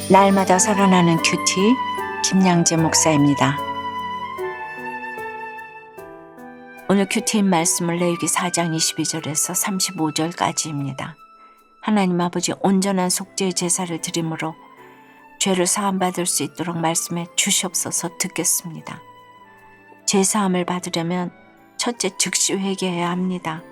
날마다 살아나는 큐티 김양재 목사입니다. 오늘 큐티인 말씀은 레위기 4장 22절에서 35절까지입니다. 하나님 아버지 온전한 속죄의 제사를 드림으로 죄를 사함받을 수 있도록 말씀해 주시옵소서. 듣겠습니다. 제사함을 받으려면 첫째 즉시 회개해야 합니다.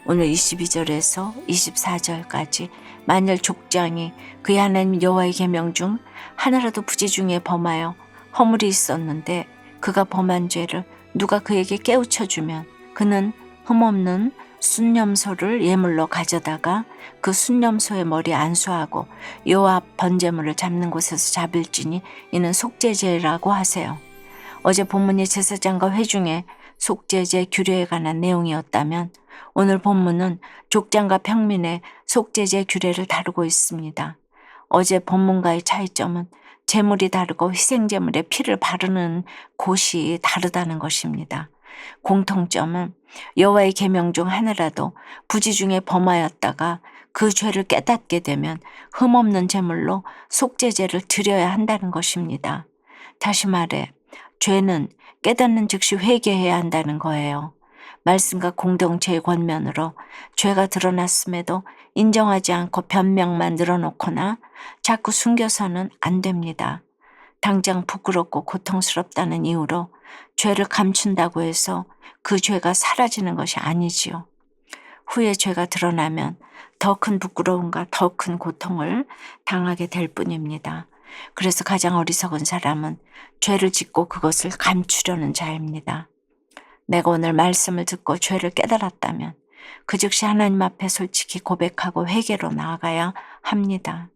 오늘 22절에서 24절까지 만일 족장이 그의 하나님 여호와의 계명 중 하나라도 부지 중에 범하여 허물이 있었는데 그가 범한 죄를 누가 그에게 깨우쳐주면 그는 흠없는 순념소를 예물로 가져다가 그 순념소의 머리 안수하고 여호와 앞 번제물을 잡는 곳에서 잡을지니 이는 속죄제라고 하세요. 어제 본문이 제사장과 회중의 속죄제 규례에 관한 내용이었다면 오늘 본문은 족장과 평민의 속죄제 규례를 다루고 있습니다. 어제 본문과의 차이점은 제물이 다르고 희생제물에 피를 바르는 곳이 다르다는 것입니다. 공통점은 여호와의 계명 중 하나라도 부지 중에 범하였다가 그 죄를 깨닫게 되면 흠없는 제물로 속죄제를 드려야 한다는 것입니다. 다시 말해 죄는 깨닫는 즉시 회개해야 한다는 거예요. 말씀과 공동체의 권면으로 죄가 드러났음에도 인정하지 않고 변명만 늘어놓거나 자꾸 숨겨서는 안 됩니다. 당장 부끄럽고 고통스럽다는 이유로 죄를 감춘다고 해서 그 죄가 사라지는 것이 아니지요. 후에 죄가 드러나면 더 큰 부끄러움과 더 큰 고통을 당하게 될 뿐입니다. 그래서 가장 어리석은 사람은 죄를 짓고 그것을 감추려는 자입니다. 내가 오늘 말씀을 듣고 죄를 깨달았다면 그 즉시 하나님 앞에 솔직히 고백하고 회개로 나아가야 합니다.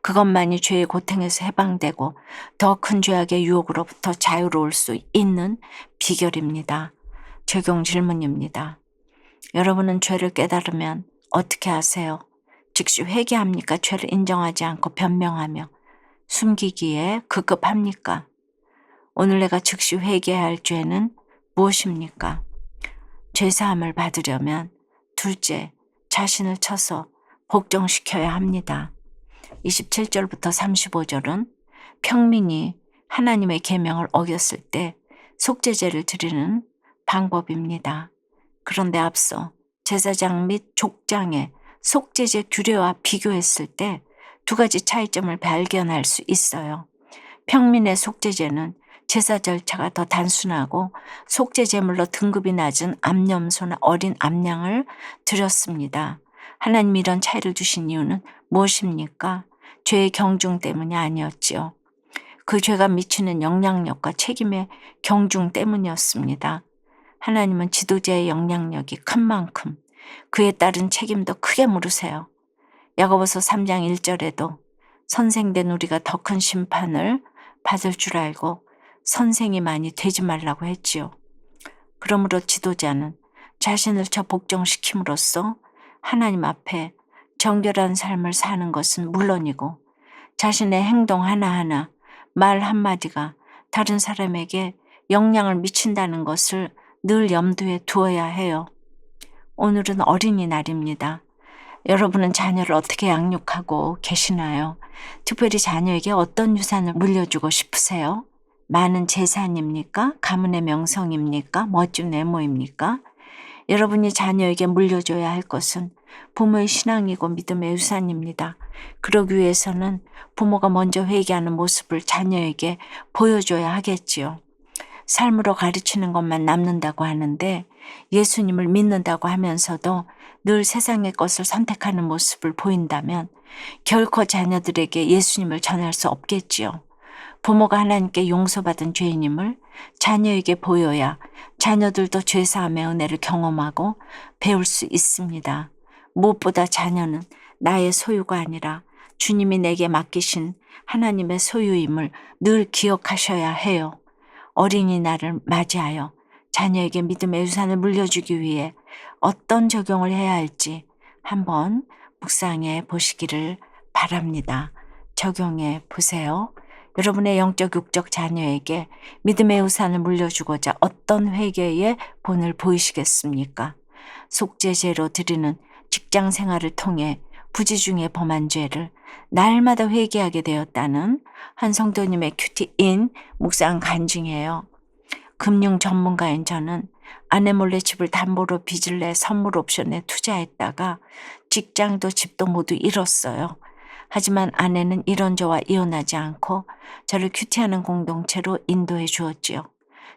그것만이 죄의 고통에서 해방되고 더 큰 죄악의 유혹으로부터 자유로울 수 있는 비결입니다. 적용 질문입니다. 여러분은 죄를 깨달으면 어떻게 하세요? 즉시 회개합니까? 죄를 인정하지 않고 변명하며 숨기기에 급급합니까? 오늘 내가 즉시 회개해야 할 죄는 무엇입니까? 죄사함을 받으려면 둘째, 자신을 쳐서 복종시켜야 합니다. 27절부터 35절은 평민이 하나님의 계명을 어겼을 때 속죄제를 드리는 방법입니다. 그런데 앞서 제사장 및 족장의 속죄제 규례와 비교했을 때 두 가지 차이점을 발견할 수 있어요. 평민의 속죄제는 제사 절차가 더 단순하고 속죄제물로 등급이 낮은 암염소나 어린 암양을 드렸습니다. 하나님이 이런 차이를 주신 이유는 무엇입니까? 죄의 경중 때문이 아니었지요. 그 죄가 미치는 영향력과 책임의 경중 때문이었습니다. 하나님은 지도자의 영향력이 큰 만큼 그에 따른 책임도 크게 물으세요. 야고보서 3장 1절에도 선생된 우리가 더 큰 심판을 받을 줄 알고 선생이 많이 되지 말라고 했지요. 그러므로 지도자는 자신을 쳐 복종시킴으로써 하나님 앞에 정결한 삶을 사는 것은 물론이고 자신의 행동 하나하나, 말 한마디가 다른 사람에게 영향을 미친다는 것을 늘 염두에 두어야 해요. 오늘은 어린이날입니다. 여러분은 자녀를 어떻게 양육하고 계시나요? 특별히 자녀에게 어떤 유산을 물려주고 싶으세요? 많은 재산입니까? 가문의 명성입니까? 멋진 외모입니까? 여러분이 자녀에게 물려줘야 할 것은 부모의 신앙이고 믿음의 유산입니다. 그러기 위해서는 부모가 먼저 회개하는 모습을 자녀에게 보여줘야 하겠지요. 삶으로 가르치는 것만 남는다고 하는데 예수님을 믿는다고 하면서도 늘 세상의 것을 선택하는 모습을 보인다면 결코 자녀들에게 예수님을 전할 수 없겠지요. 부모가 하나님께 용서받은 죄인임을 자녀에게 보여야 자녀들도 죄사함의 은혜를 경험하고 배울 수 있습니다. 무엇보다 자녀는 나의 소유가 아니라 주님이 내게 맡기신 하나님의 소유임을 늘 기억하셔야 해요. 어린이날을 맞이하여 자녀에게 믿음의 유산을 물려주기 위해 어떤 적용을 해야 할지 한번 묵상해 보시기를 바랍니다. 적용해 보세요. 여러분의 영적 육적 자녀에게 믿음의 유산을 물려주고자 어떤 회개의 본을 보이시겠습니까? 속죄제로 드리는 직장 생활을 통해 부지 중에 범한 죄를 날마다 회개하게 되었다는 한 성도님의 큐티인 묵상 간증이에요. 금융 전문가인 저는 아내 몰래 집을 담보로 빚을 내 선물 옵션에 투자했다가 직장도 집도 모두 잃었어요. 하지만 아내는 이런 저와 이혼하지 않고 저를 큐티하는 공동체로 인도해 주었지요.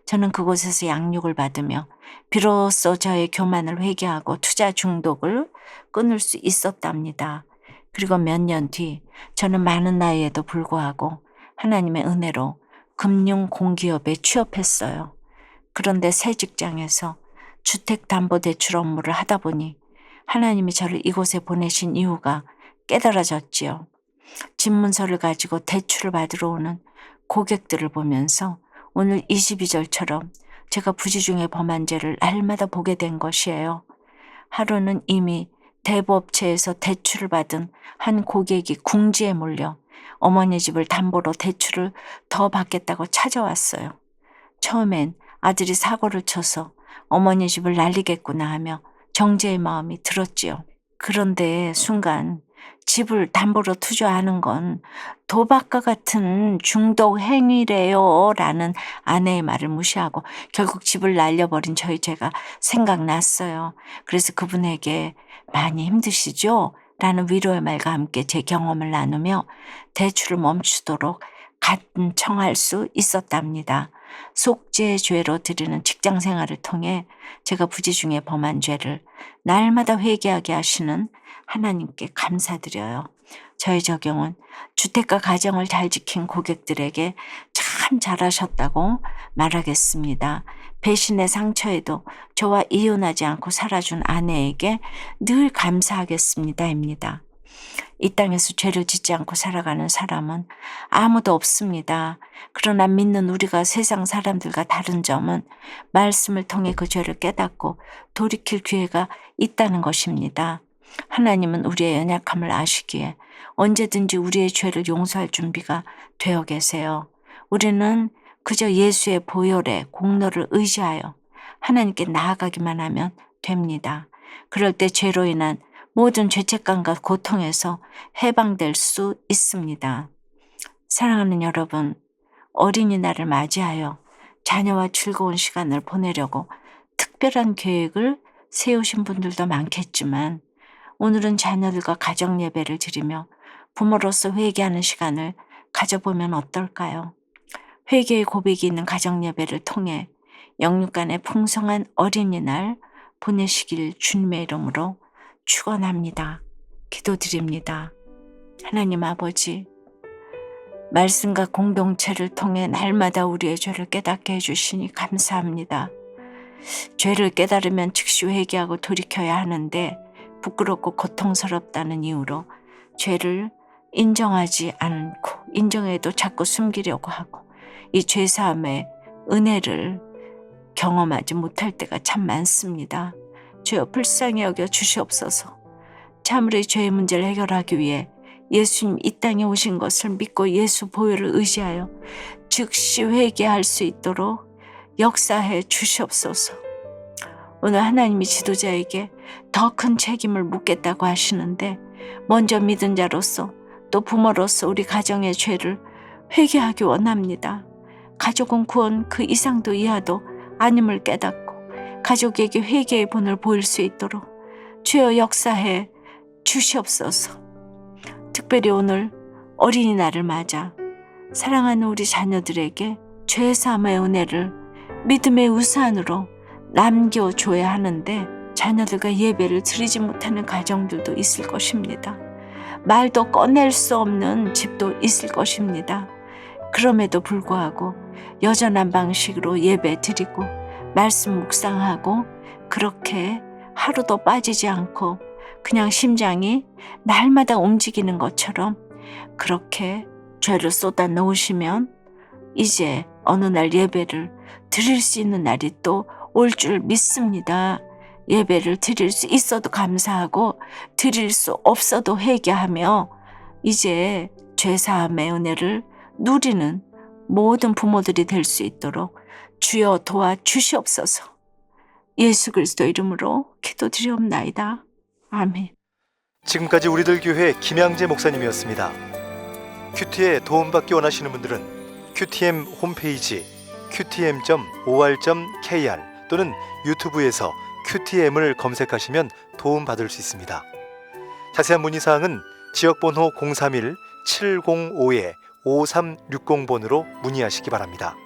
저는 그곳에서 양육을 받으며 비로소 저의 교만을 회개하고 투자 중독을 끊을 수 있었답니다. 그리고 몇 년 뒤 저는 많은 나이에도 불구하고 하나님의 은혜로 금융 공기업에 취업했어요. 그런데 새 직장에서 주택담보대출 업무를 하다 보니 하나님이 저를 이곳에 보내신 이유가 깨달아졌지요. 집문서를 가지고 대출을 받으러 오는 고객들을 보면서 오늘 22절처럼 제가 부지 중에 범한 죄를 날마다 보게 된 것이에요. 하루는 이미 대부업체에서 대출을 받은 한 고객이 궁지에 몰려 어머니 집을 담보로 대출을 더 받겠다고 찾아왔어요. 처음엔 아들이 사고를 쳐서 어머니 집을 날리겠구나 하며 정죄의 마음이 들었지요. 그런데 순간 집을 담보로 투자하는 건 도박과 같은 중독 행위래요 라는 아내의 말을 무시하고 결국 집을 날려버린 저희 죄가 생각났어요. 그래서 그분에게 많이 힘드시죠? 라는 위로의 말과 함께 제 경험을 나누며 대출을 멈추도록 간청할 수 있었답니다. 속죄의 죄로 드리는 직장 생활을 통해 제가 부지 중에 범한 죄를 날마다 회개하게 하시는 하나님께 감사드려요. 저의 적용은 주택과 가정을 잘 지킨 고객들에게 참 잘하셨다고 말하겠습니다. 배신의 상처에도 저와 이혼하지 않고 살아준 아내에게 늘 감사하겠습니다입니다. 이 땅에서 죄를 짓지 않고 살아가는 사람은 아무도 없습니다. 그러나 믿는 우리가 세상 사람들과 다른 점은 말씀을 통해 그 죄를 깨닫고 돌이킬 기회가 있다는 것입니다. 하나님은 우리의 연약함을 아시기에 언제든지 우리의 죄를 용서할 준비가 되어 계세요. 우리는 그저 예수의 보혈의 공로를 의지하여 하나님께 나아가기만 하면 됩니다. 그럴 때 죄로 인한 모든 죄책감과 고통에서 해방될 수 있습니다. 사랑하는 여러분, 어린이날을 맞이하여 자녀와 즐거운 시간을 보내려고 특별한 계획을 세우신 분들도 많겠지만 오늘은 자녀들과 가정 예배를 드리며 부모로서 회개하는 시간을 가져보면 어떨까요? 회개의 고백이 있는 가정 예배를 통해 영육간의 풍성한 어린이날 보내시길 주님의 이름으로 축원합니다. 기도드립니다. 하나님 아버지, 말씀과 공동체를 통해 날마다 우리의 죄를 깨닫게 해주시니 감사합니다. 죄를 깨달으면 즉시 회개하고 돌이켜야 하는데 부끄럽고 고통스럽다는 이유로 죄를 인정하지 않고 인정해도 자꾸 숨기려고 하고 이 죄사함의 은혜를 경험하지 못할 때가 참 많습니다. 주여 불쌍히 여겨 주시옵소서. 참으로 죄의 문제를 해결하기 위해 예수님 이 땅에 오신 것을 믿고 예수 보혈을 의지하여 즉시 회개할 수 있도록 역사해 주시옵소서. 오늘 하나님이 지도자에게 더 큰 책임을 묻겠다고 하시는데 먼저 믿은 자로서 또 부모로서 우리 가정의 죄를 회개하기 원합니다. 가족은 구원 그 이상도 이하도 아님을 깨닫고 가족에게 회개의 본을 보일 수 있도록 주여 역사해 주시옵소서. 특별히 오늘 어린이날을 맞아 사랑하는 우리 자녀들에게 죄사함의 은혜를 믿음의 우산으로 남겨줘야 하는데 자녀들과 예배를 드리지 못하는 가정들도 있을 것입니다. 말도 꺼낼 수 없는 집도 있을 것입니다. 그럼에도 불구하고 여전한 방식으로 예배 드리고 말씀 묵상하고 그렇게 하루도 빠지지 않고 그냥 심장이 날마다 움직이는 것처럼 그렇게 죄를 쏟아 넣으시면 이제 어느 날 예배를 드릴 수 있는 날이 또 올 줄 믿습니다. 예배를 드릴 수 있어도 감사하고 드릴 수 없어도 회개하며 이제 죄사함의 은혜를 누리는 모든 부모들이 될 수 있도록 주여 도와주시옵소서. 예수 그리스도 이름으로 기도드리옵나이다. 아멘. 지금까지 우리들 교회 김양재 목사님이었습니다. 큐티에 도움받기 원하시는 분들은 QTM 홈페이지 qtm.or.kr 또는 유튜브에서 QTM을 검색하시면 도움받을 수 있습니다. 자세한 문의사항은 지역번호 031-705-5360번으로 문의하시기 바랍니다.